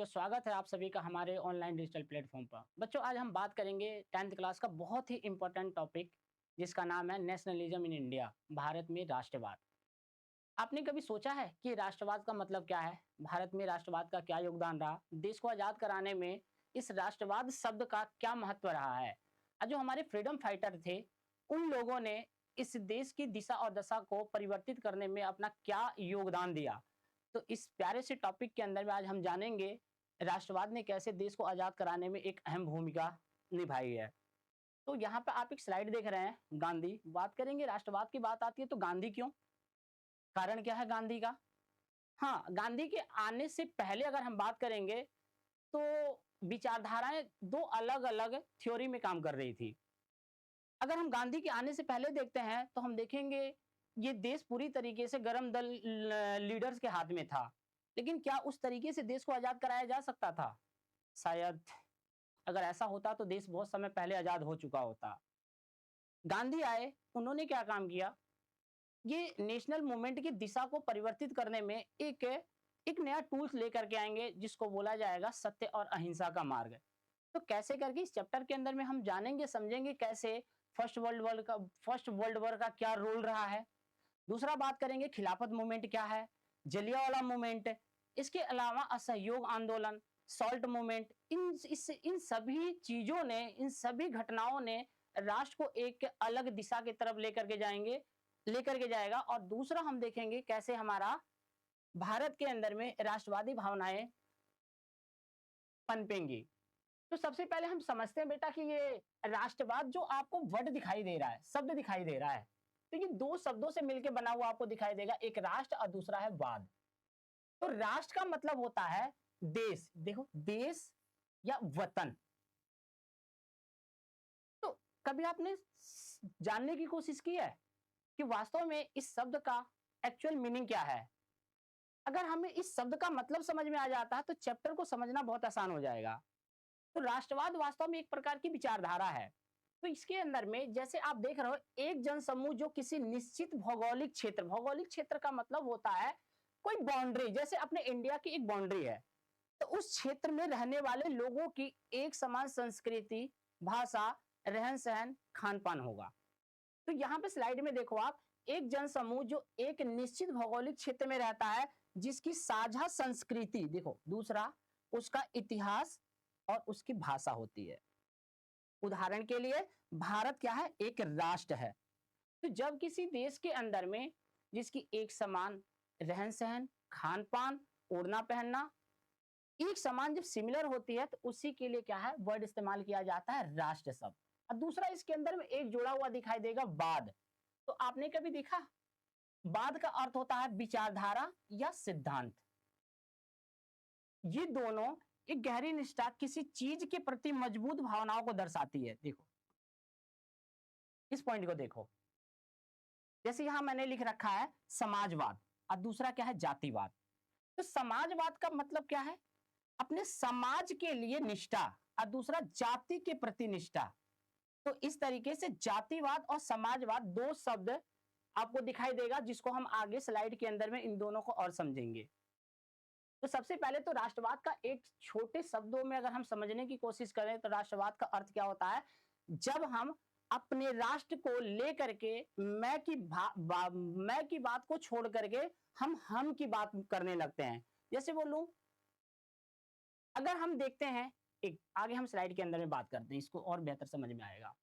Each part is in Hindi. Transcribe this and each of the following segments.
बच्चों, स्वागत है आप सभी का हमारे ऑनलाइन डिजिटल प्लेटफॉर्म पर। बच्चों, आज हम बात करेंगे 10th क्लास का बहुत ही इंपॉर्टेंट टॉपिक, जिसका नाम है नेशनलिज्म इन इंडिया, भारत में राष्ट्रवाद। आपने कभी सोचा है कि राष्ट्रवाद का मतलब क्या है? भारत में राष्ट्रवाद का क्या योगदान रहा? देश को आजाद कराने में इस राष्ट्रवाद शब्द का क्या महत्व रहा है? और जो हमारे फ्रीडम फाइटर थे, उन लोगों ने इस देश की दिशा और दशा को परिवर्तित करने में अपना क्या योगदान दिया? तो इस प्यारे से टॉपिक के अंदर में आज हम जानेंगे राष्ट्रवाद ने कैसे देश को आजाद कराने में एक अहम भूमिका निभाई है। तो यहाँ पे आप एक स्लाइड देख रहे हैं, गांधी। बात करेंगे, राष्ट्रवाद की बात आती है तो गांधी क्यों? कारण क्या है गांधी का? हाँ, गांधी के आने से पहले अगर हम बात करेंगे तो विचारधाराएं दो अलग अलग थ्योरी में काम कर रही थी। अगर हम गांधी के आने से पहले देखते हैं तो हम देखेंगे ये देश पूरी तरीके से गरम दल लीडर्स के हाथ में था। लेकिन क्या उस तरीके से देश को आजाद कराया जा सकता था? शायद अगर ऐसा होता तो देश बहुत समय पहले आजाद हो चुका होता। गांधी आए, उन्होंने क्या काम किया? ये नेशनल मूवमेंट की दिशा को परिवर्तित करने में एक एक नया टूल्स लेकर के आएंगे, जिसको बोला जाएगा सत्य और अहिंसा का मार्ग। तो कैसे करके इस चैप्टर के अंदर में हम जानेंगे, समझेंगे कैसे फर्स्ट वर्ल्ड वॉर का क्या रोल रहा है। दूसरा बात करेंगे खिलाफत मूवमेंट क्या है, जलियांवाला मूवमेंट, इसके अलावा असहयोग आंदोलन, सॉल्ट मूवमेंट। इन सभी चीजों ने, इन सभी घटनाओं ने राष्ट्र को एक अलग दिशा की तरफ लेकर के जाएगा। और दूसरा हम देखेंगे कैसे हमारा भारत के अंदर में राष्ट्रवादी भावनाएं पनपेंगी। तो सबसे पहले हम समझते हैं बेटा कि ये राष्ट्रवाद जो आपको वर्ड दिखाई दे रहा है, शब्द दिखाई दे रहा है, तो ये दो शब्दों से मिलकर बना हुआ आपको दिखाई देगा, एक राष्ट्र और दूसरा है वाद। तो राष्ट्र का मतलब होता है देश, देखो देश या वतन। तो कभी आपने जानने की कोशिश की है कि वास्तव में इस शब्द का एक्चुअल मीनिंग क्या है? अगर हमें इस शब्द का मतलब समझ में आ जाता है तो चैप्टर को समझना बहुत आसान हो जाएगा। तो राष्ट्रवाद वास्तव में एक प्रकार की विचारधारा है। तो इसके अंदर में जैसे आप देख रहे हो, एक जनसमूह जो किसी निश्चित भौगोलिक क्षेत्र का मतलब होता है कोई बाउंड्री, जैसे अपने इंडिया की एक बाउंड्री है, तो उस क्षेत्र में रहने वाले लोगों की एक समान संस्कृति, भाषा, रहन सहन, खान पान होगा। तो यहाँ पे स्लाइड में देखो आप, एक जनसमूह जो एक निश्चित भौगोलिक क्षेत्र में रहता है, जिसकी साझा संस्कृति, देखो दूसरा उसका इतिहास और उसकी भाषा होती है। उदाहरण के लिए भारत क्या है? एक राष्ट्र है। तो जब किसी देश के अंदर में जिसकी एक समान रहन सहन, खान पान, ओढ़ना पहनना एक समान जब सिमिलर होती है, तो उसी के लिए क्या है, वर्ड इस्तेमाल किया जाता है राष्ट्र शब्द। और दूसरा इसके अंदर में एक जुड़ा हुआ दिखाई देगा वाद। तो आपने कभी देखा, वाद का अर्थ होता है विचारधारा या सिद्धांत। ये दोनों एक गहरी निष्ठा, किसी चीज के प्रति मजबूत भावनाओं को दर्शाती है। देखो इस पॉइंट को देखो, जैसे यहां मैंने लिख रखा है समाजवाद, और दूसरा क्या है, जातिवाद। तो समाजवाद का मतलब क्या है? अपने समाज के लिए निष्ठा, और दूसरा जाति के प्रति निष्ठा। तो इस तरीके से जातिवाद और समाजवाद दो शब्द आपको दिखाई देगा, जिसको हम आगे स्लाइड के अंदर में इन दोनों को और समझेंगे। तो सबसे पहले तो राष्ट्रवाद का एक छोटे शब्दों में अगर हम समझने की कोशिश करें तो राष्ट्रवाद का अर्थ क्या होता है? जब हम अपने राष्ट्र को लेकर के मैं की बात को छोड़ करके हम की बात करने लगते हैं। जैसे बोलूं, अगर हम देखते हैं, एक आगे हम स्लाइड के अंदर में बात करते हैं, इसको और बेहतर समझ में आएगा।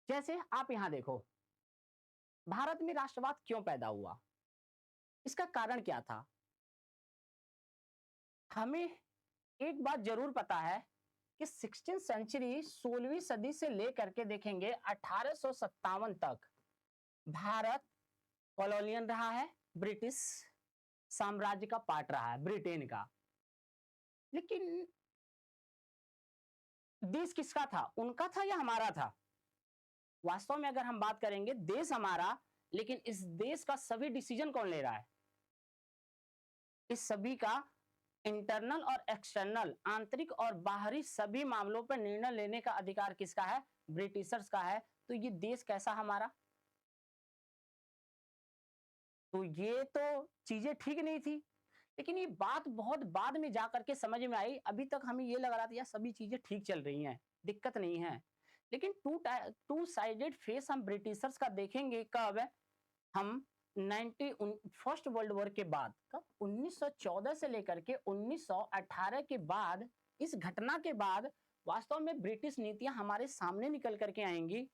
जैसे आप यहां देखो, भारत में राष्ट्रवाद क्यों पैदा हुआ, इसका कारण क्या था? हमें एक बात जरूर पता है कि 16वीं सेंचुरी, 16वीं सदी से लेकर के देखेंगे 1857 तक भारत कॉलोनियल रहा है, ब्रिटिश साम्राज्य का पार्ट रहा है, ब्रिटेन का। लेकिन देश किसका था? उनका था या हमारा था? वास्तव में अगर हम बात करेंगे, देश हमारा, लेकिन इस देश का सभी डिसीजन कौन ले रहा है? इस सभी का इंटरनल और एक्सटर्नल, आंतरिक और बाहरी सभी मामलों पर निर्णय लेने का अधिकार किसका है? ब्रिटिशर्स का है। तो ये देश कैसा हमारा? तो ये तो चीजें ठीक नहीं थी। लेकिन ये बात बहुत बाद में जा करके समझ में आई। अभी तक हमें ये लग रहा था यार सभी चीजें ठीक चल रही हैं, दिक्कत नहीं है। लेकिन टू साइडेड फेस हम ब्रिटिशर्स का देखेंगे कब? हम 90 फर्स्ट वर्ल्ड वॉर के बाद, कब? 1914 से लेकर के 1918 के बाद, इस घटना के बाद वास्तव में ब्रिटिश नीतियां हमारे सामने निकल करके आएंगी।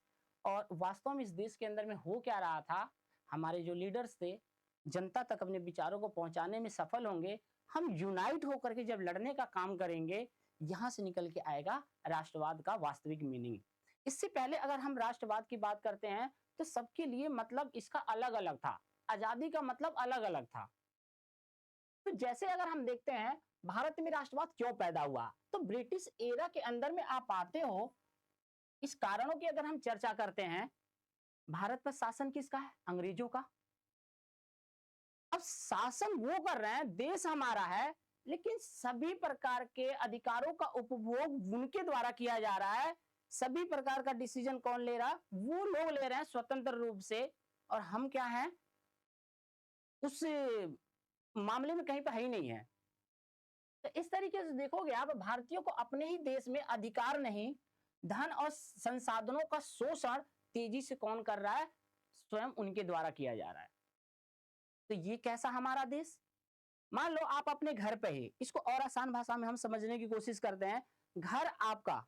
और वास्तव में इस देश के अंदर में हो क्या रहा था, हमारे जो लीडर्स थे जनता तक अपने विचारों को पहुंचाने में सफल होंगे। हम यूनाइट होकर के जब लड़ने का काम करेंगे, यहां से निकल के आएगा राष्ट्रवाद का वास्तविक मीनिंग। इससे पहले अगर हम राष्ट्रवाद की बात करते हैं तो सबके लिए मतलब इसका अलग अलग था, आजादी का मतलब अलग अलग था। तो जैसे अगर हम देखते हैं भारत में राष्ट्रवाद क्यों पैदा हुआ, तो ब्रिटिश एरा के अंदर में आप पाते हो, इस कारणों की अगर हम चर्चा करते हैं, भारत पर शासन किसका है? अंग्रेजों का। अब शासन वो कर रहे हैं, देश हमारा है, लेकिन सभी प्रकार के अधिकारों का उपभोग उनके द्वारा किया जा रहा है। सभी प्रकार का डिसीजन कौन ले रहा है? वो लोग ले रहे हैं स्वतंत्र रूप से। और हम क्या हैं? उस मामले में कहीं पर है ही नहीं है। तो इस तरीके से देखोगे आप, भारतीयों को अपने ही देश में अधिकार नहीं, धन और संसाधनों का शोषण तेजी से कौन कर रहा है? स्वयं उनके द्वारा किया जा रहा है। तो ये कैसा हमारा देश? मान लो आप अपने घर पे ही, इसको और आसान भाषा में हम समझने की कोशिश करते हैं। घर आपका,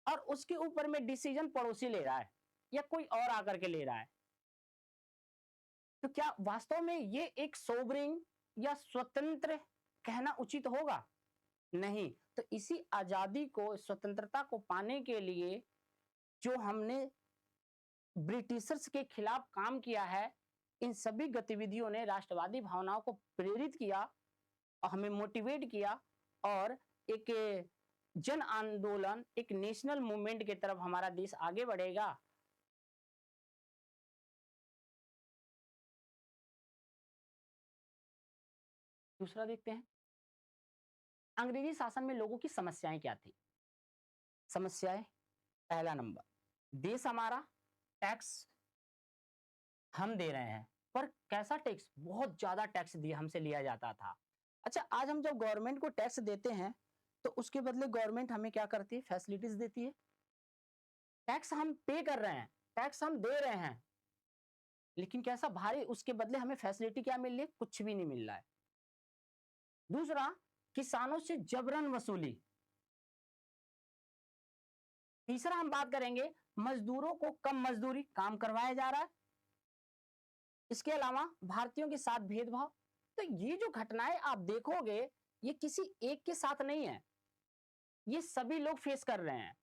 और उसके ऊपर में डिसीजन पड़ोसी ले रहा है या कोई और आकर के ले रहा है। तो क्या वास्तव में ये एक सोवरेन या स्वतंत्र कहना उचित होगा? नहीं। तो इसी आजादी को, स्वतंत्रता को पाने के लिए जो हमने ब्रिटिशर्स के खिलाफ काम किया है, इन सभी गतिविधियों ने राष्ट्रवादी भावनाओं को प्रेरित किया और हमें मोटिवेट किया। और एक जन आंदोलन, एक नेशनल मूवमेंट की तरफ हमारा देश आगे बढ़ेगा। दूसरा देखते हैं, अंग्रेजी शासन में लोगों की समस्याएं क्या थी? समस्याएं, पहला नंबर, देश हमारा, टैक्स हम दे रहे हैं, पर कैसा टैक्स? बहुत ज्यादा टैक्स दिया हमसे लिया जाता था। अच्छा, आज हम जब गवर्नमेंट को टैक्स देते हैं तो उसके बदले गवर्नमेंट हमें क्या करती है? फैसिलिटीज देती है। टैक्स हम पे कर रहे हैं, टैक्स हम दे रहे हैं, लेकिन कैसा भारी, उसके बदले हमें फैसिलिटी क्या मिल रही है? कुछ भी नहीं मिल रहा है। दूसरा, किसानों से जबरन वसूली। तीसरा हम बात करेंगे, मजदूरों को कम मजदूरी, काम करवाया जा रहा है। इसके अलावा भारतीयों के साथ भेदभाव। तो ये जो घटनाएं आप देखोगे, ये किसी एक के साथ नहीं है, ये सभी लोग फेस कर रहे हैं।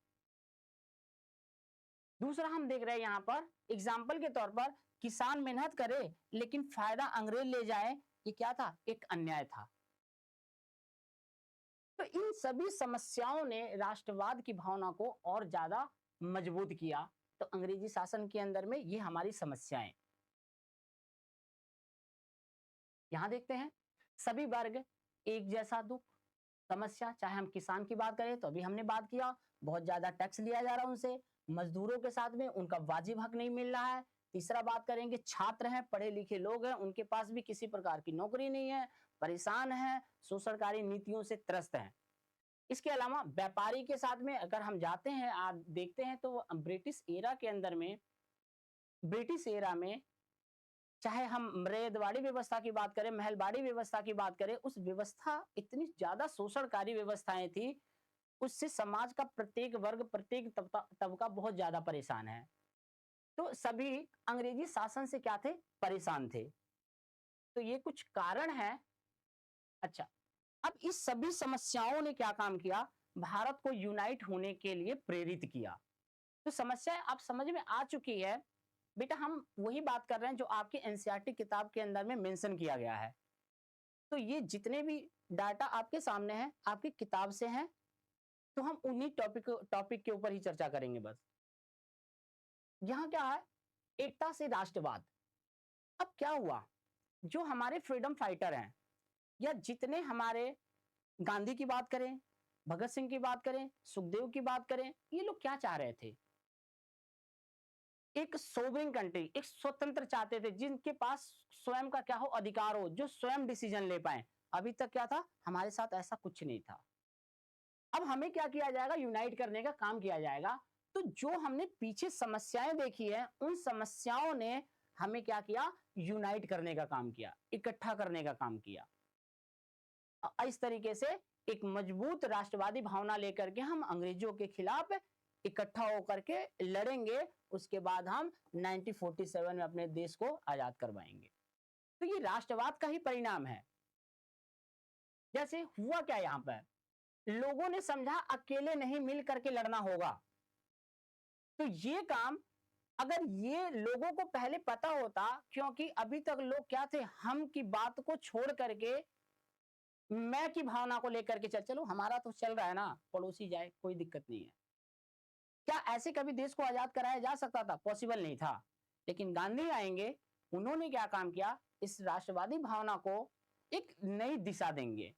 दूसरा हम देख रहे हैं यहां पर एग्जाम्पल के तौर पर, किसान मेहनत करे लेकिन फायदा अंग्रेज ले जाए, ये क्या था? एक अन्याय था। तो इन सभी समस्याओं ने राष्ट्रवाद की भावना को और ज्यादा मजबूत किया। तो अंग्रेजी शासन के अंदर में ये हमारी समस्याएं, यहां देखते हैं, सभी वर्ग एक जैसा दुख, समस्या, चाहे हम किसान की बात करें तो अभी हमने बात किया, बहुत ज्यादा टैक्स लिया जा रहा है उनसे। मजदूरों के साथ में उनका वाजिब हक नहीं मिल रहा है। तीसरा बात करेंगे, छात्र हैं, पढ़े लिखे लोग हैं, उनके पास भी किसी प्रकार की नौकरी नहीं है, परेशान है, शोषणकारी नीतियों से त्रस्त हैं। इसके अलावा व्यापारी के साथ में अगर हम जाते हैं, आप देखते हैं तो ब्रिटिश एरा के अंदर में, ब्रिटिश एरा में चाहे हम मर्यादवाड़ी व्यवस्था की बात करें, महलबाड़ी व्यवस्था की बात करें, उस व्यवस्था इतनी ज्यादा शोषणकारी व्यवस्थाएं थी, उससे समाज का प्रत्येक वर्ग, प्रत्येक तबका बहुत ज्यादा परेशान है। तो सभी अंग्रेजी शासन से क्या थे? परेशान थे। तो ये कुछ कारण है। अच्छा, अब इस सभी समस्याओं ने क्या काम किया? भारत को यूनाइट होने के लिए प्रेरित किया। तो समस्या आप समझ में आ चुकी है। बेटा हम वही बात कर रहे हैं जो आपकी एनसीईआरटी किताब के अंदर में मेंशन किया गया है। तो ये जितने भी डाटा आपके सामने हैं, आपकी किताब से हैं, तो हम उन्हीं टॉपिक के ऊपर ही चर्चा करेंगे बस। यहाँ क्या है? एकता से राष्ट्रवाद। अब क्या हुआ? जो हमारे फ्रीडम फाइटर हैं, या जितने हमारे, गांधी की बात करें, भगत सिंह की बात करें, सुखदेव की बात करें, ये लोग क्या चाह रहे थे? एक सोवरिंग कंट्री, एक स्वतंत्र चाहते थे जिनके पास स्वयं का क्या हो, अधिकार हो, जो स्वयं डिसीजन ले पाए। अभी तक क्या था, हमारे साथ ऐसा कुछ नहीं था। अब हमें क्या किया जाएगा, यूनाइट करने का काम किया जाएगा। तो जो हमने पीछे समस्याएं देखी है, उन समस्याओं ने हमें क्या किया, यूनाइट करने का काम किया, इकट्ठा करने का काम किया। इस तरीके से एक मजबूत राष्ट्रवादी भावना लेकर के हम अंग्रेजों के खिलाफ इकट्ठा होकर के लड़ेंगे। उसके बाद हम 1947 में अपने देश को आजाद करवाएंगे। तो ये राष्ट्रवाद का ही परिणाम है। जैसे हुआ क्या यहां पर, लोगों ने समझा अकेले नहीं, मिल करके लड़ना होगा। तो ये काम अगर ये लोगों को पहले पता होता, क्योंकि अभी तक लोग क्या थे, हम की बात को छोड़ करके मैं की भावना को लेकर के चलो हमारा तो चल रहा है ना, पड़ोसी जाए कोई दिक्कत नहीं है। क्या ऐसे कभी देश को आजाद कराया जा सकता था? पॉसिबल नहीं था। लेकिन गांधी आएंगे, उन्होंने क्या काम किया, इस राष्ट्रवादी भावना को एक नई दिशा देंगे।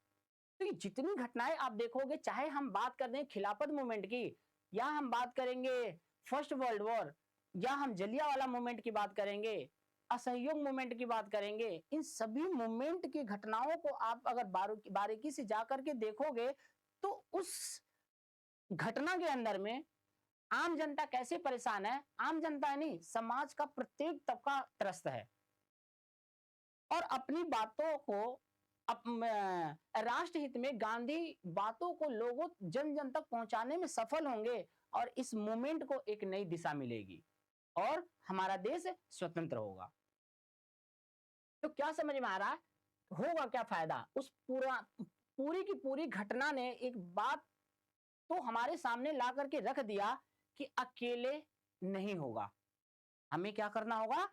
तो ये जितनी घटनाएं आप देखोगे, चाहे हम बात कर दें खिलाफत मूवमेंट की, या हम बात करेंगे फर्स्ट वर्ल्ड वॉर, या हम जलियांवाला मूवमेंट की बात करेंगे, असहयोग मूवमेंट की बात करेंगे, इन सभी मूवमेंट की घटनाओं को आप अगर बारीकी से जाकर के देखोगे, तो उस घटना के अंदर में आम जनता कैसे परेशान है, आम जनता नहीं, समाज का प्रत्येक तबका त्रस्त है। और अपनी बातों को राष्ट्र हित में गांधी बातों को लोगों जन जन तक पहुंचाने में सफल होंगे, और इस मूवमेंट को एक नई दिशा मिलेगी और हमारा देश स्वतंत्र होगा। तो क्या समझ में आ रहा है, होगा क्या फायदा? उस पूरी की पूरी घटना ने एक बात तो हमारे सामने ला करके रख दिया कि अकेले नहीं होगा, हमें क्या करना होगा,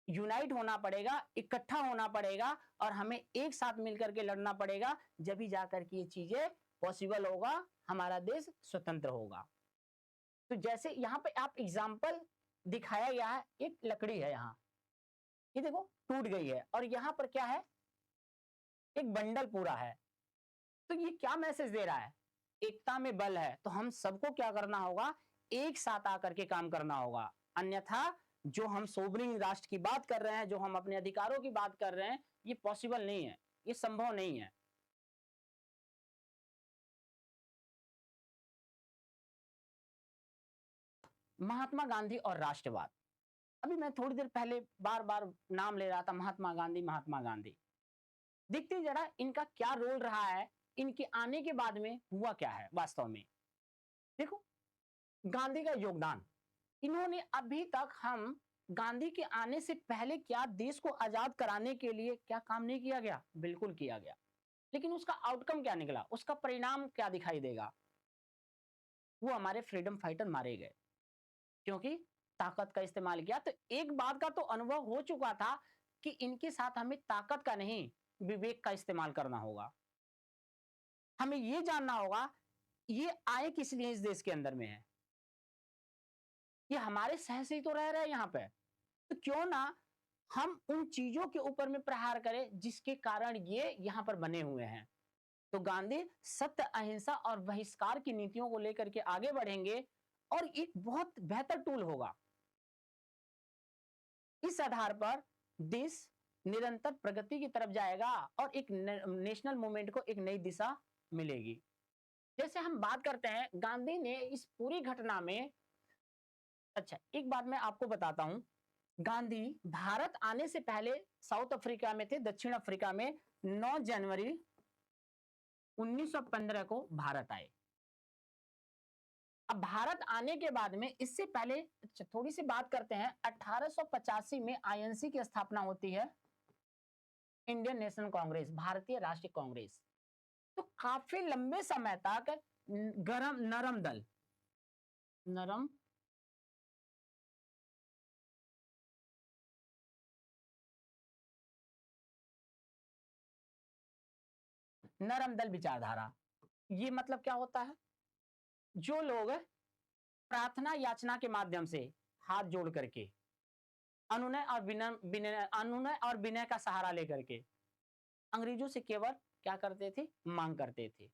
यूनाइट होना पड़ेगा, इकट्ठा होना पड़ेगा, और हमें एक साथ मिलकर के लड़ना पड़ेगा। जब भी जाकर के ये चीजें पॉसिबल होगा, हमारा देश स्वतंत्र होगा। तो जैसे यहाँ पे आप एग्जाम्पल दिखाया गया है, एक लकड़ी है यहाँ, ये देखो टूट गई है, और यहाँ पर क्या है, एक बंडल पूरा है। तो ये क्या मैसेज दे रहा है, एकता में बल है। तो हम सबको क्या करना होगा, एक साथ आकर के काम करना होगा। अन्यथा जो हम सोवरिंग राष्ट्र की बात कर रहे हैं, जो हम अपने अधिकारों की बात कर रहे हैं, ये पॉसिबल नहीं है, ये संभव नहीं है। महात्मा गांधी और राष्ट्रवाद, अभी मैं थोड़ी देर पहले बार बार नाम ले रहा था, महात्मा गांधी, महात्मा गांधी। देखते जरा इनका क्या रोल रहा है, इनके आने के बाद में हुआ क्या है वास्तव में। देखो, गांधी का योगदान, इन्होंने अभी तक हम गांधी के आने से पहले क्या देश को आजाद कराने के लिए क्या काम नहीं किया गया, बिल्कुल किया गया। लेकिन उसका आउटकम क्या निकला, उसका परिणाम क्या दिखाई देगा, वो हमारे फ्रीडम फाइटर मारे गए, क्योंकि ताकत का इस्तेमाल किया। तो एक बात का तो अनुभव हो चुका था कि इनके साथ हमें ताकत का नहीं, विवेक का इस्तेमाल करना होगा। हमें यह जानना होगा ये आए किस लिए इस देश के अंदर में है, ये हमारे सह से ही तो रह रहे हैं यहाँ पे। तो क्यों ना हम उन चीजों के ऊपर में प्रहार करें जिसके कारण ये यहां पर बने हुए हैं। तो गांधी सत्य, अहिंसा और बहिष्कार की नीतियों को लेकर के आगे बढ़ेंगे, और एक बहुत बेहतर टूल होगा। इस आधार पर देश निरंतर प्रगति की तरफ जाएगा, और एक नेशनल मूवमेंट को एक नई दिशा मिलेगी। जैसे हम बात करते हैं गांधी ने इस पूरी घटना में, अच्छा एक बात मैं आपको बताता हूं, गांधी भारत आने से पहले साउथ अफ्रीका में थे, दक्षिण अफ्रीका में। 9 जनवरी 1915 को भारत आए। अब भारत आने के बाद में, इससे पहले थोड़ी सी बात करते हैं, 1885 में आईएनसी की स्थापना होती है, इंडियन नेशनल कांग्रेस, भारतीय राष्ट्रीय कांग्रेस। तो काफी लंबे समय तक गरम नरम दल, नरम नरम दल विचारधारा, ये मतलब क्या होता है, जो लोग प्रार्थना याचना के माध्यम से हाथ जोड़ करके अनुनय और विनय का सहारा लेकर के अंग्रेजों से केवल क्या करते थे, मांग करते थे।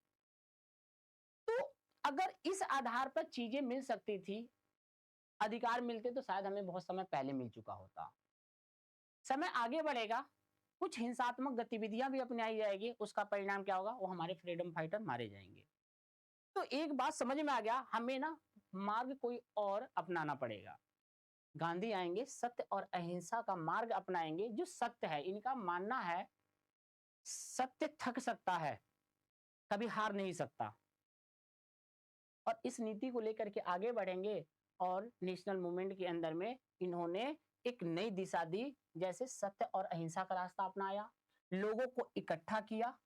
तो अगर इस आधार पर चीजें मिल सकती थी, अधिकार मिलते तो शायद हमें बहुत समय पहले मिल चुका होता। समय आगे बढ़ेगा, कुछ हिंसात्मक गतिविधियां भी अपनाई जाएगी, उसका परिणाम क्या होगा? वो हमारे फ्रीडम फाइटर मारे जाएंगे। तो एक बात समझ में आ गया, हमें ना मार्ग कोई और अपनाना पड़ेगा। गांधी आएंगे, सत्य और अहिंसा का मार्ग अपनाएंगे। जो सत्य है, इनका मानना है सत्य थक सकता है, कभी हार नहीं सकता, और इस नीति को लेकर के आगे बढ़ेंगे। और नेशनल मूवमेंट के अंदर में इन्होंने एक नई दिशा दी, जैसे सत्य और अहिंसा का रास्ता अपनाया, लोगों को इकट्ठा किया,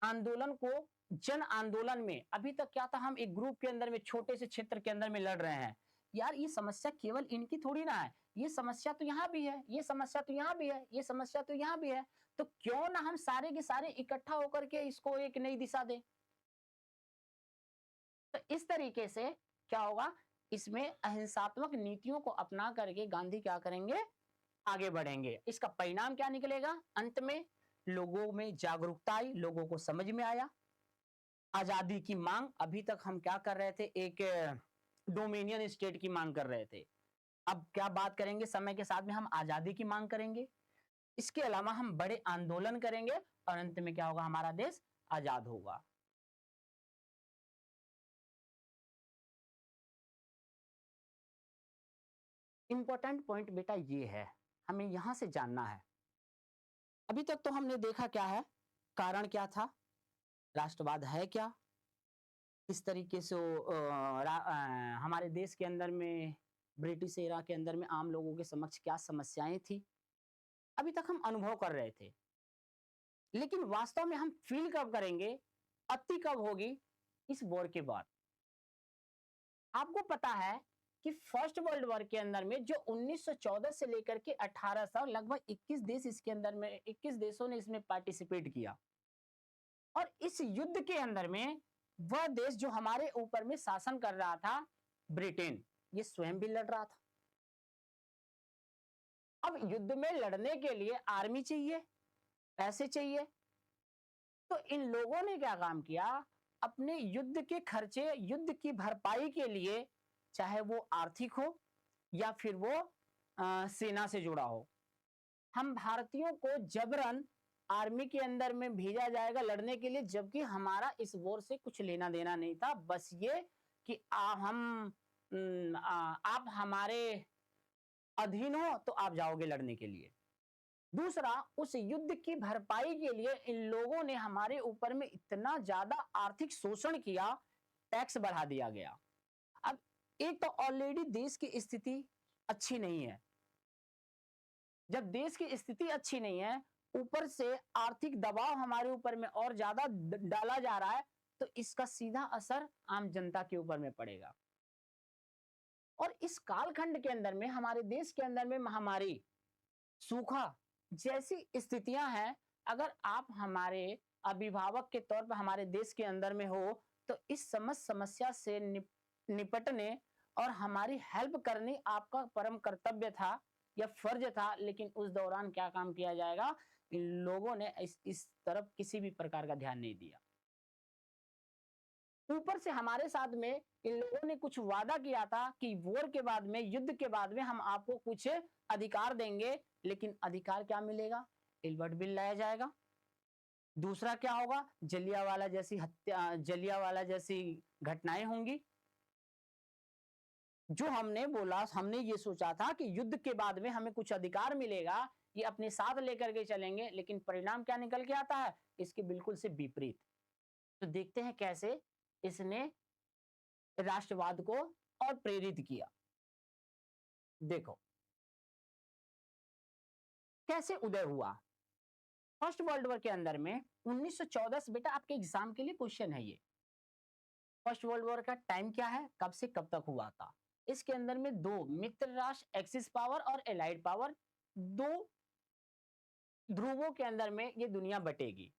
आंदोलन को जन आंदोलन में। अभी तक क्या था, हम एक ग्रुप के अंदर में, छोटे से क्षेत्र के अंदर में लड़ रहे हैं। यार ये समस्या केवल इनकी थोड़ी ना है, ये समस्या तो यहाँ भी है, ये समस्या तो यहाँ भी है, ये समस्या तो यहाँ भी है। तो क्यों ना हम सारे के सारे इकट्ठा होकर के इसको एक नई दिशा दें। तो इस तरीके से क्या होगा, इसमें अहिंसात्मक नीतियों को अपना करके गांधी क्या करेंगे, आगे बढ़ेंगे। इसका परिणाम क्या निकलेगा? अंत में लोगों में जागरूकता आई, लोगों को समझ में आया आजादी की मांग। अभी तक हम क्या कर रहे थे, एक डोमिनियन स्टेट की मांग कर रहे थे। अब क्या बात करेंगे, समय के साथ में हम आजादी की मांग करेंगे। इसके अलावा हम बड़े आंदोलन करेंगे और अंत में क्या होगा, हमारा देश आजाद होगा। इंपॉर्टेंट पॉइंट बेटा ये है, हमें यहां से जानना है। अभी तक तो हमने देखा क्या है, कारण क्या था, राष्ट्रवाद है क्या, किस तरीके से वो हमारे देश के अंदर में, ब्रिटिश एरा के अंदर में आम लोगों के समक्ष क्या समस्याएं थी, अभी तक हम अनुभव कर रहे थे। लेकिन वास्तव में हम फील कब करेंगे, अति कब होगी, इस वॉर के बाद। आपको पता है कि फर्स्ट वर्ल्ड वॉर के अंदर में जो 1914 से लेकर के 1800, लगभग 21 देश इसके अंदर में, 21 देशों ने इसमें पार्टिसिपेट किया। और इस युद्ध के अंदर में वह देश जो हमारे ऊपर में शासन कर रहा था, ब्रिटेन, ये स्वयं भी लड़ रहा था। अब युद्ध में लड़ने के लिए आर्मी चाहिए, पैसे चाहिए। तो इन लोगों ने क्या काम किया, अपने युद्ध के खर्चे, युद्ध की भरपाई के लिए, चाहे वो आर्थिक हो या फिर वो सेना से जुड़ा हो, हम भारतीयों को जबरन आर्मी के अंदर में भेजा जाएगा लड़ने के लिए, जबकि हमारा इस वॉर से कुछ लेना देना नहीं था। बस ये कि आप हमारे अधीन हो तो आप जाओगे लड़ने के लिए। दूसरा, उस युद्ध की भरपाई के लिए इन लोगों ने हमारे ऊपर में इतना ज्यादा आर्थिक शोषण किया, टैक्स बढ़ा दिया गया। अब एक तो ऑलरेडी देश की स्थिति अच्छी नहीं है, जब देश की स्थिति अच्छी नहीं है, ऊपर से आर्थिक दबाव हमारे ऊपर में और ज्यादा डाला जा रहा है, तो इसका सीधा असर आम जनता के ऊपर में पड़ेगा। और इस कालखंड के अंदर में हमारे देश के अंदर में महामारी, सूखा जैसी स्थितियां हैं। अगर आप हमारे अभिभावक के तौर पर हमारे देश के अंदर में हो, तो इस समस्या से निपटने और हमारी हेल्प करनी आपका परम कर्तव्य था या फर्ज था। लेकिन उस दौरान क्या काम किया जाएगा, इन लोगों ने इस तरफ किसी भी प्रकार का ध्यान नहीं दिया। ऊपर से हमारे साथ में इन लोगों ने कुछ वादा किया था कि वॉर के बाद में, युद्ध के बाद में हम आपको कुछ अधिकार देंगे, लेकिन अधिकार क्या मिलेगा, इल्बर्ट बिल लाया जाएगा। दूसरा क्या होगा, जलियांवाला जैसी हत्या, जलियांवाला जैसी घटनाएं होंगी। जो हमने बोला, हमने ये सोचा था कि युद्ध के बाद में हमें कुछ अधिकार मिलेगा, ये अपने साथ लेकर के चलेंगे, लेकिन परिणाम क्या निकल के आता है, इसके बिल्कुल से विपरीत। तो देखते हैं कैसे इसने राष्ट्रवाद को और प्रेरित किया। देखो कैसे उदय हुआ। फर्स्ट वर्ल्ड वॉर के अंदर में 1914 से, बेटा आपके एग्जाम के लिए क्वेश्चन है ये, फर्स्ट वर्ल्ड वॉर का टाइम क्या है, कब से कब तक हुआ था। इसके अंदर में दो मित्र राष्ट्र, एक्सिस पावर और एलाइड पावर, दो ध्रुवों के अंदर में ये दुनिया बटेगी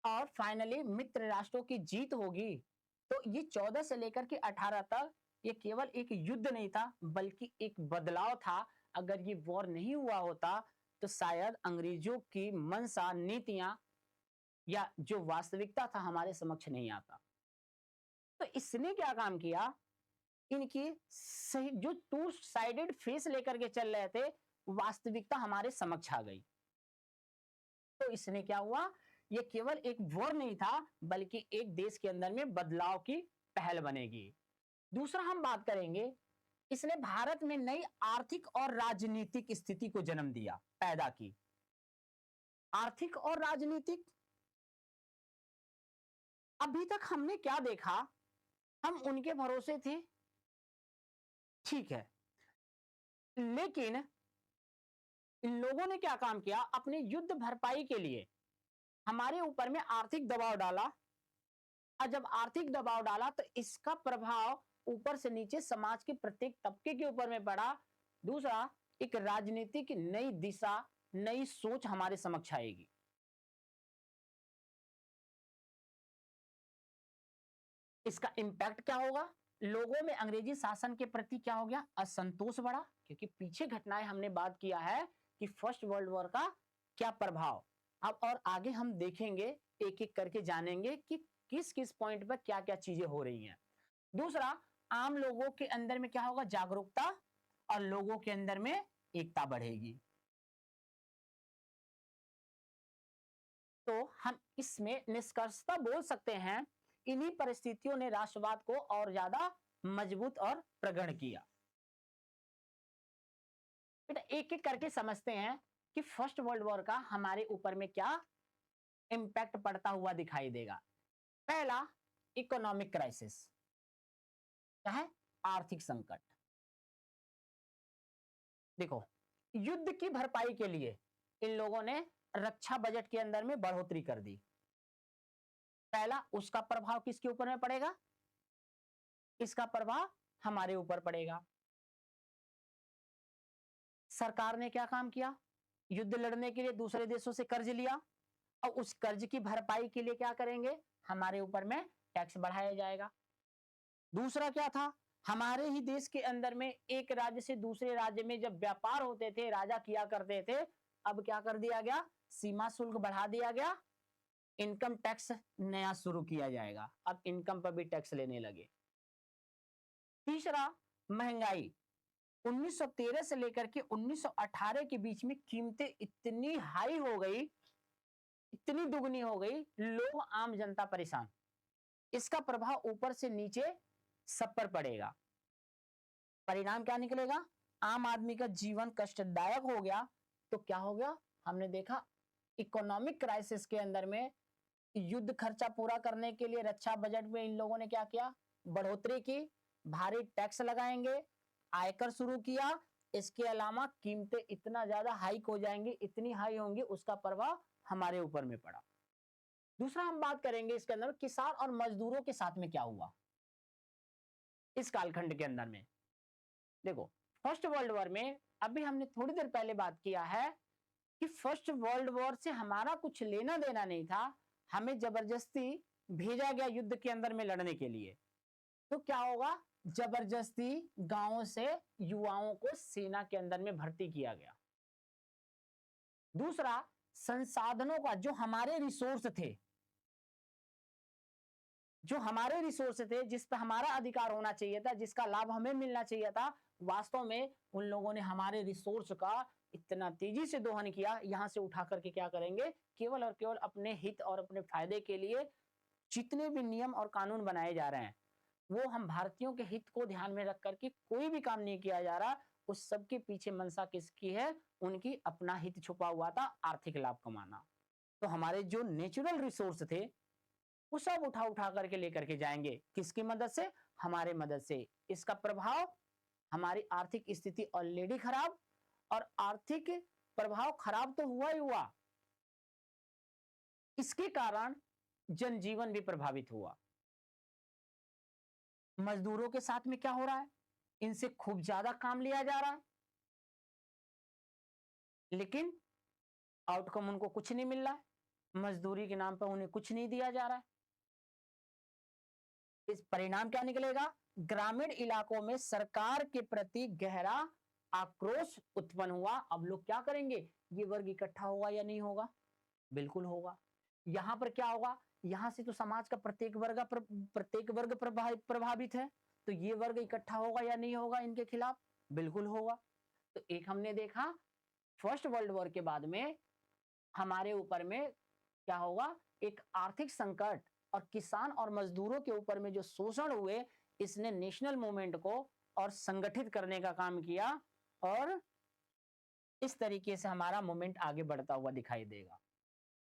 और फाइनली मित्र राष्ट्रों की जीत होगी। तो ये 14 से लेकर के 18 तक ये केवल एक युद्ध नहीं था, बल्कि एक बदलाव था। अगर ये वॉर नहीं हुआ होता तो शायद अंग्रेजों की मनसा, नीतियां या जो वास्तविकता था हमारे समक्ष नहीं आता। तो इसने क्या काम किया, इनकी सही जो टू साइडेड फेस लेकर के चल रहे थे, वास्तविकता हमारे समक्ष आ गई। तो इसने क्या हुआ, ये केवल एक वॉर नहीं था, बल्कि एक देश के अंदर में बदलाव की पहल बनेगी। दूसरा हम बात करेंगे, इसने भारत में नई आर्थिक और राजनीतिक स्थिति को जन्म दिया, पैदा की। आर्थिक और राजनीतिक, अभी तक हमने क्या देखा, हम उनके भरोसे थे, ठीक है, लेकिन इन लोगों ने क्या काम किया, अपने युद्ध भरपाई के लिए हमारे ऊपर में आर्थिक दबाव डाला, और जब आर्थिक दबाव डाला तो इसका प्रभाव ऊपर से नीचे समाज के प्रत्येक तबके के ऊपर में पड़ा। दूसरा, एक राजनीतिक नई दिशा, नई सोच हमारे समक्ष आएगी। इसका इंपैक्ट क्या होगा, लोगों में अंग्रेजी शासन के प्रति क्या हो गया, असंतोष बढ़ा, क्योंकि पीछे घटनाएं हमने बात किया है कि फर्स्ट वर्ल्ड वॉर का क्या प्रभाव। अब और आगे हम देखेंगे, एक एक करके जानेंगे कि किस किस पॉइंट पर क्या क्या चीजें हो रही हैं। दूसरा, आम लोगों के अंदर में क्या होगा, जागरूकता, और लोगों के अंदर में एकता बढ़ेगी। तो हम इसमें निष्कर्षतः बोल सकते हैं, इन्हीं परिस्थितियों ने राष्ट्रवाद को और ज्यादा मजबूत और प्रगढ़ किया। बेटा एक एक करके समझते हैं कि फर्स्ट वर्ल्ड वॉर का हमारे ऊपर में क्या इंपैक्ट पड़ता हुआ दिखाई देगा। पहला, इकोनॉमिक क्राइसिस, क्या है, आर्थिक संकट। देखो, युद्ध की भरपाई के लिए इन लोगों ने रक्षा बजट के अंदर में बढ़ोतरी कर दी। पहला, उसका प्रभाव किसके ऊपर में पड़ेगा, इसका प्रभाव हमारे ऊपर पड़ेगा। सरकार ने क्या काम किया, युद्ध लड़ने के लिए दूसरे देशों से कर्ज लिया, और उस कर्ज की भरपाई के लिए क्या करेंगे, हमारे ऊपर में टैक्स बढ़ाया जाएगा। दूसरा क्या था, हमारे ही देश के अंदर में एक राज्य से दूसरे राज्य में जब व्यापार होते थे, राजा किया करते थे, अब क्या कर दिया गया, सीमा शुल्क बढ़ा दिया गया, इनकम टैक्स नया शुरू किया जाएगा, अब इनकम पर भी टैक्स लेने लगे। तीसरा, महंगाई, 1913 से लेकर के 1918 के बीच में कीमतें इतनी हाई हो गई, इतनी दुगनी हो गई, लोग आम जनता परेशान। इसका प्रभाव ऊपर से नीचे सब पर पड़ेगा। परिणाम क्या निकलेगा, आम आदमी का जीवन कष्टदायक हो गया। तो क्या हो गया, हमने देखा इकोनॉमिक क्राइसिस के अंदर में युद्ध खर्चा पूरा करने के लिए रक्षा बजट में इन लोगों ने क्या किया, बढ़ोतरी की, भारी टैक्स लगाएंगे, आयकर शुरू किया। इसके अलावा कीमतें इतना ज्यादा हाइक हो जाएंगी, इतनी हाई होंगी, उसका प्रभाव हमारे ऊपर में पड़ा। दूसरा हम बात करेंगे इसके अंदर किसान और मजदूरों के साथ में क्या हुआ इस कालखंड के अंदर में। देखो, फर्स्ट वर्ल्ड वॉर में अभी हमने थोड़ी देर पहले बात किया है कि फर्स्ट वर्ल्ड वॉर से हमारा कुछ लेना देना नहीं था, हमें जबरदस्ती भेजा गया युद्ध के अंदर में लड़ने के लिए। तो क्या होगा, जबरदस्ती गांवों से युवाओं को सेना के अंदर में भर्ती किया गया। दूसरा, संसाधनों का जो हमारे रिसोर्स थे, जो हमारे रिसोर्स थे, जिस पर हमारा अधिकार होना चाहिए था, जिसका लाभ हमें मिलना चाहिए था, वास्तव में उन लोगों ने हमारे रिसोर्स का इतना तेजी से दोहन किया, यहां से उठा करके क्या करेंगे, केवल और केवल अपने हित और अपने फायदे के लिए जितने भी नियम और कानून बनाए जा रहे हैं, वो हम भारतीयों के हित को ध्यान में रख करके कोई भी काम नहीं किया जा रहा। उस सब के पीछे मंशा किसकी है, उनकी अपना हित छुपा हुआ था, आर्थिक लाभ कमाना। तो हमारे जो नेचुरल रिसोर्स थे वो सब उठा उठा करके लेकर के जाएंगे, किसकी मदद से, हमारे मदद से। इसका प्रभाव, हमारी आर्थिक स्थिति ऑलरेडी खराब, और आर्थिक प्रभाव खराब तो हुआ ही हुआ, इसके कारण जनजीवन भी प्रभावित हुआ। मजदूरों के साथ में क्या हो रहा है, इनसे खूब ज्यादा काम लिया जा रहा है, लेकिन आउटकम उनको कुछ नहीं मिल रहा है, मजदूरी के नाम पर उन्हें कुछ नहीं दिया जा रहा है। इस परिणाम क्या निकलेगा, ग्रामीण इलाकों में सरकार के प्रति गहरा आक्रोश उत्पन्न हुआ। अब लोग क्या करेंगे, ये वर्ग इकट्ठा होगा या नहीं होगा, बिल्कुल होगा। यहां पर क्या होगा, यहां से तो समाज का प्रत्येक वर्ग प्रभावित है, तो ये वर्ग इकट्ठा होगा या नहीं होगा इनके खिलाफ? बिल्कुल होगा। तो एक हमने देखा फर्स्ट वर्ल्ड वॉर के बाद में हमारे ऊपर में क्या होगा, एक आर्थिक संकट और किसान और मजदूरों के ऊपर में जो शोषण हुए, इसने नेशनल मूवमेंट को और संगठित करने का काम किया और इस तरीके से हमारा मूवमेंट आगे बढ़ता हुआ दिखाई देगा।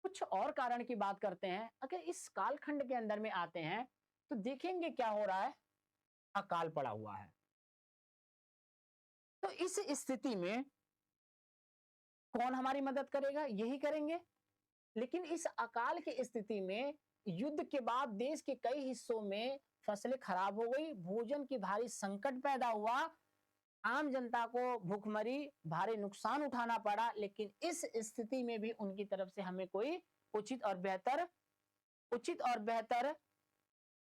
कुछ और कारण की बात करते हैं। अगर इस कालखंड के अंदर में आते हैं तो देखेंगे क्या हो रहा है, अकाल पड़ा हुआ है। तो इस स्थिति में कौन हमारी मदद करेगा? यही करेंगे। लेकिन इस अकाल की स्थिति में युद्ध के बाद देश के कई हिस्सों में फसलें खराब हो गई, भोजन की भारी संकट पैदा हुआ, आम जनता को भूखमरी, भारी नुकसान उठाना पड़ा। लेकिन इस स्थिति में भी उनकी तरफ से हमें कोई उचित और बेहतर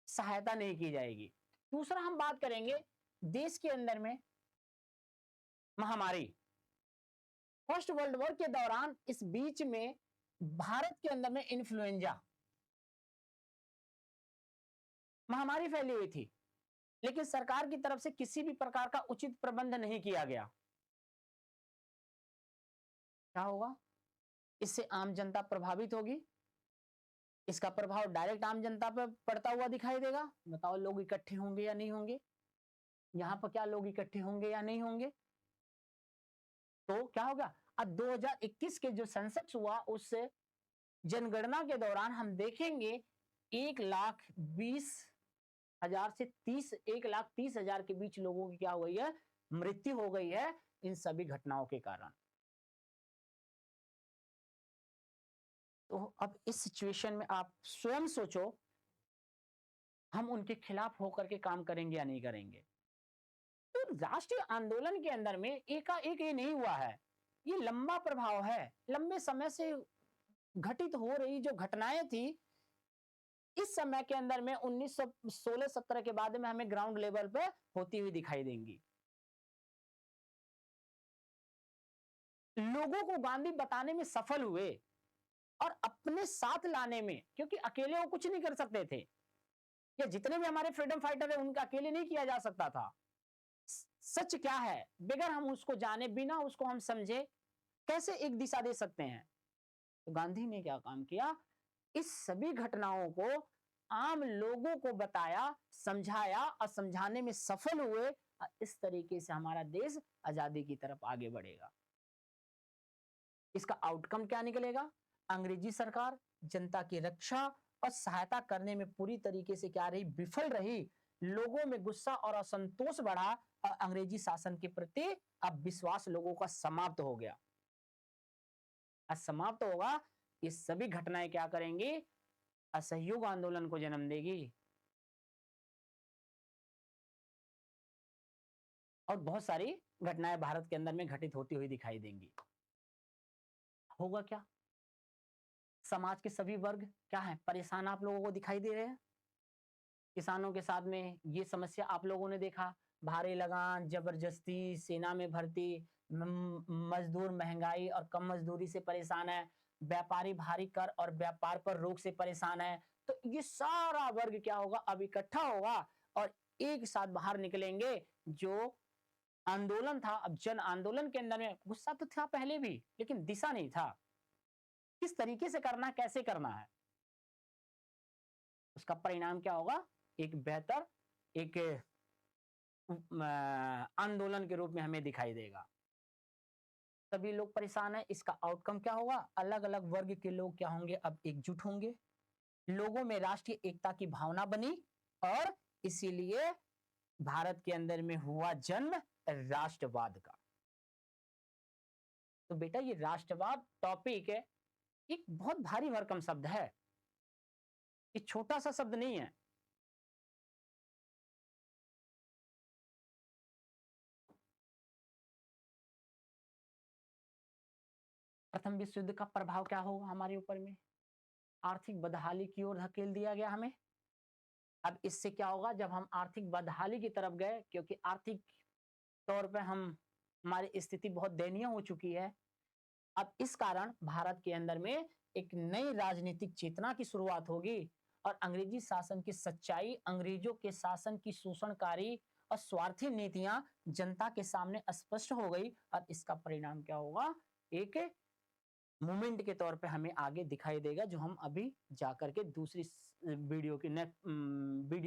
सहायता नहीं की जाएगी। दूसरा हम बात करेंगे देश के अंदर में महामारी। फर्स्ट वर्ल्ड वॉर के दौरान इस बीच में भारत के अंदर में इन्फ्लुएंजा महामारी फैली हुई थी, लेकिन सरकार की तरफ से किसी भी प्रकार का उचित प्रबंध नहीं किया गया। क्या होगा? इससे आम जनता प्रभावित होगी। इसका प्रभाव डायरेक्ट आम जनता पर पड़ता हुआ दिखाई देगा। बताओ लोग इकट्ठे होंगे या नहीं होंगे? यहां पर क्या लोग इकट्ठे होंगे या नहीं होंगे? तो क्या होगा? अब 2021 के जो सेंसस हुआ उस जनगणना के दौरान हम देखेंगे 1,20,000 से 1,30,000 के बीच लोगों की क्या हो गई है, मृत्यु हो गई है इन सभी घटनाओं के कारण। तो अब इस सिचुएशन में आप स्वयं सोचो, हम उनके खिलाफ होकर के काम करेंगे या नहीं करेंगे? तो राष्ट्रीय आंदोलन के अंदर में एकाएक ये नहीं हुआ है, ये लंबा प्रभाव है। लंबे समय से घटित हो रही जो घटनाएं थी, इस समय के अंदर में 1916-17 के बाद में हमें ग्राउंड लेवल पे होती हुई दिखाई देंगी। लोगों को गांधी बताने में सफल हुए और अपने साथ लाने में, क्योंकि अकेले वो कुछ नहीं कर सकते थे। ये जितने भी हमारे फ्रीडम फाइटर है उनका अकेले नहीं किया जा सकता था। सच क्या है, बगैर हम उसको जाने, बिना उसको हम समझे कैसे एक दिशा दे सकते हैं? तो गांधी ने क्या काम किया, इस सभी घटनाओं को आम लोगों को बताया, समझाया और समझाने में सफल हुए। इस तरीके से हमारा देश आजादी की तरफ आगे बढ़ेगा। इसका आउटकम क्या निकलेगा? अंग्रेजी सरकार जनता की रक्षा और सहायता करने में पूरी तरीके से क्या रही, विफल रही। लोगों में गुस्सा और असंतोष बढ़ा और अंग्रेजी शासन के प्रति अब विश्वास लोगों का समाप्त हो गया। समाप्त होगा, ये सभी घटनाएं क्या करेंगी, असहयोग आंदोलन को जन्म देगी और बहुत सारी घटनाएं भारत के अंदर में घटित होती हुई दिखाई देंगी। होगा क्या? समाज के सभी वर्ग क्या है, परेशान आप लोगों को दिखाई दे रहे हैं। किसानों के साथ में ये समस्या आप लोगों ने देखा, भारी लगान, जबरदस्ती, सेना में भर्ती, मजदूर महंगाई और कम मजदूरी से परेशान है, व्यापारी भारी कर और व्यापार पर रोक से परेशान है। तो ये सारा वर्ग क्या होगा, अब इकट्ठा होगा और एक साथ बाहर निकलेंगे। जो आंदोलन था, अब जन आंदोलन के अंदर में गुस्सा तो था पहले भी, लेकिन दिशा नहीं था, किस तरीके से करना है, कैसे करना है। उसका परिणाम क्या होगा, एक बेहतर एक आंदोलन के रूप में हमें दिखाई देगा। सभी लोग परेशान हैं, इसका आउटकम क्या होगा, अलग अलग वर्ग के लोग क्या होंगे, अब एकजुट होंगे, लोगों में राष्ट्रीय एकता की भावना बनी और इसीलिए भारत के अंदर में हुआ जन्म राष्ट्रवाद का। तो बेटा ये राष्ट्रवाद टॉपिक है, एक बहुत भारी भरकम शब्द है, ये छोटा सा शब्द नहीं है। प्रथम विश्व युद्ध का प्रभाव क्या होगा हमारे ऊपर में, आर्थिक बदहाली की ओर धकेल दिया गया हमें। अब इससे क्या होगा, जब हम आर्थिक बदहाली की तरफ गए, क्योंकि आर्थिक तौर पे हमारी स्थिति बहुत दयनीय हो चुकी है। अब इस कारण भारत के अंदर में एक नई राजनीतिक चेतना की शुरुआत होगी और अंग्रेजी शासन की सच्चाई, अंग्रेजों के शासन की शोषणकारी और स्वार्थी नीतियां जनता के सामने स्पष्ट हो गई और इसका परिणाम क्या होगा? एक मूवमेंट के तौर पे हमें आगे दिखाई देगा जो हम अभी जाकर के दूसरी वीडियो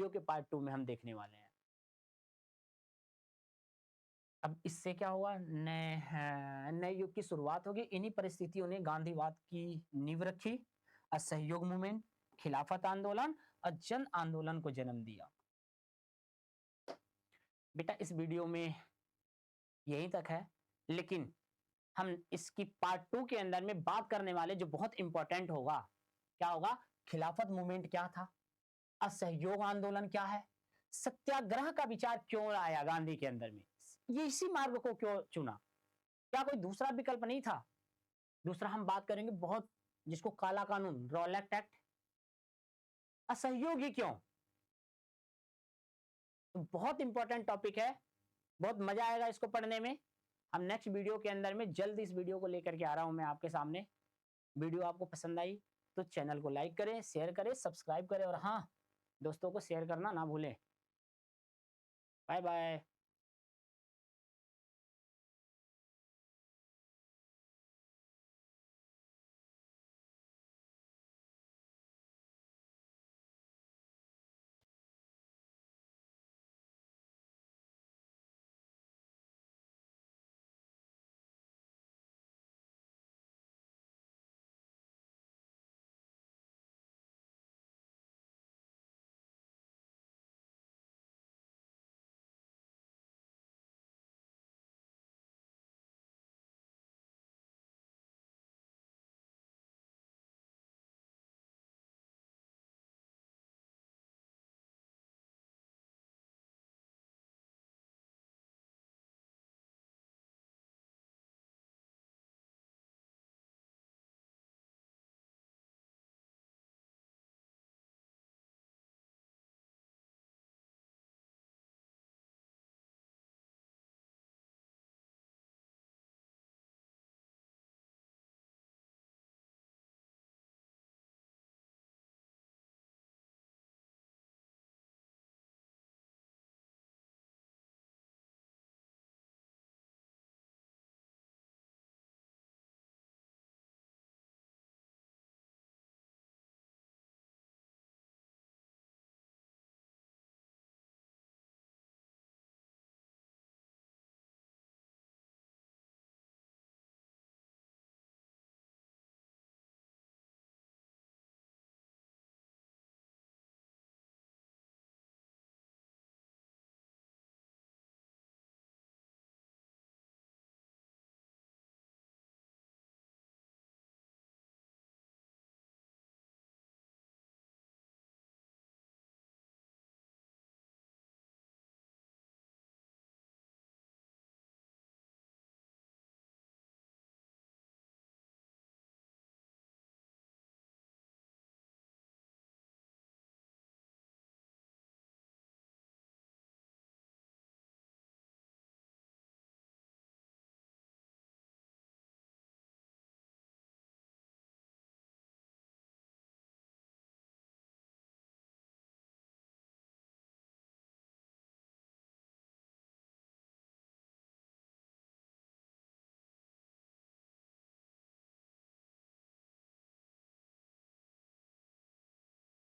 के पार्ट 2 में हम देखने वाले हैं। अब इससे क्या हुआ? नए युग की शुरुआत होगी। इन्हीं परिस्थितियों ने गांधीवाद की नींव रखी, असहयोग मूवमेंट, खिलाफत आंदोलन और जन आंदोलन को जन्म दिया। बेटा इस वीडियो में यहीं तक है, लेकिन हम इसकी पार्ट 2 के अंदर में बात करने वाले जो बहुत इंपॉर्टेंट होगा। क्या होगा? खिलाफत मूवमेंट क्या था? असहयोग आंदोलन क्या है? सत्याग्रह का विचार क्यों आया गांधी के अंदर में? ये इसी मार्ग को क्यों चुना? क्या कोई दूसरा विकल्प नहीं था? दूसरा हम बात करेंगे बहुत, जिसको काला कानून, रॉलेट एक्ट। असहयोग ही क्यों? तो बहुत इंपॉर्टेंट टॉपिक है, बहुत मजा आएगा इसको पढ़ने में। हम नेक्स्ट वीडियो के अंदर में जल्द इस वीडियो को लेकर के आ रहा हूं मैं आपके सामने। वीडियो आपको पसंद आई तो चैनल को लाइक करें, शेयर करें, सब्सक्राइब करें और हाँ, दोस्तों को शेयर करना ना भूलें। Bye bye.